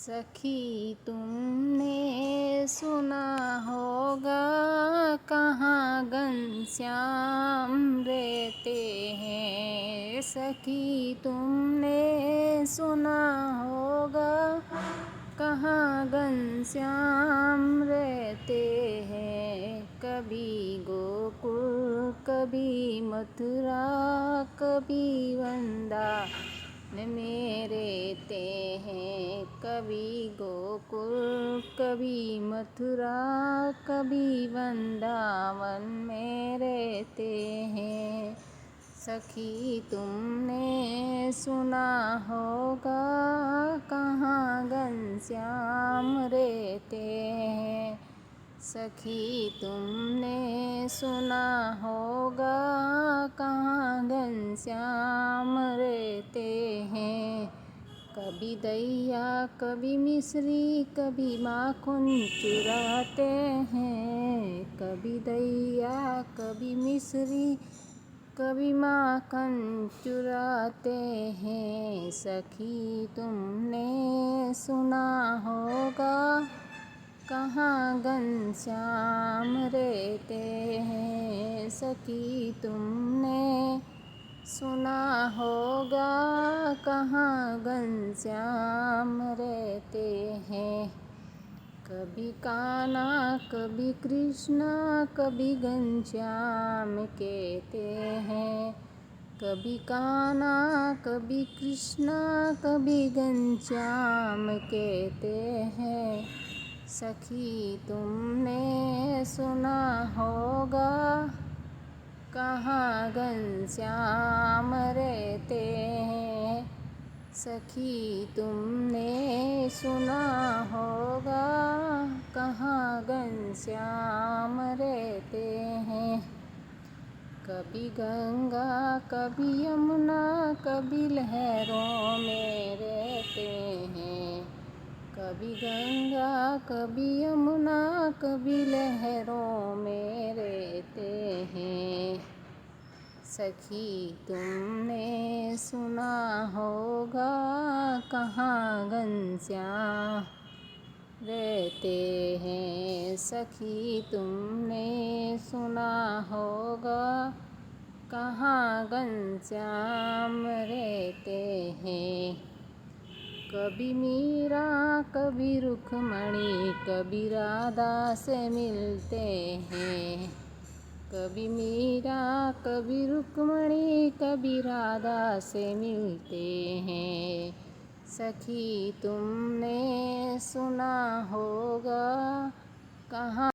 सखी तुमने सुना होगा कहाँ घनश्याम रहते हैं। सखी तुमने सुना होगा कहाँ घनश्याम रहते हैं। कभी गोकुल कभी मथुरा कभी वृंदावन में रहते हैं। कभी गोकुल कभी मथुरा कभी वृंदावन में रहते हैं। सखी तुमने सुना होगा कहाँ घनश्याम रहते हैं। सखी तुमने सुना होगा कहाँ घनश्याम रहते हैं। कभी दैया कभी मिश्री कभी माखन चुराते हैं। कभी दैया कभी मिश्री कभी माखन चुराते हैं। सखी तुमने सुना होगा कहाँ घनश्याम रहते हैं। सखी तुमने सुना होगा कहाँ घनश्याम रहते हैं। कभी कान्हा कभी कृष्णा कभी घनश्याम कहते हैं। कभी कान्हा कभी कृष्णा कभी घनश्याम कहते हैं। सखी तुमने सुना होगा कहाँ घनश्याम रहते हैं। सखी तुमने सुना होगा कहाँ घनश्याम रहते हैं। कभी गंगा कभी यमुना कभी लहरों में रहते हैं। कभी गंगा कभी यमुना कभी लहरों में रहते हैं। सखी तुमने सुना होगा कहाँ घनश्याम रहते हैं। सखी तुमने सुना होगा कहाँ घनश्याम रहते हैं। कभी मीरा कभी रुक्मणी कभी राधा से मिलते हैं। कभी मीरा कभी रुक्मणी कभी राधा से मिलते हैं। सखी तुमने सुना होगा कहाँ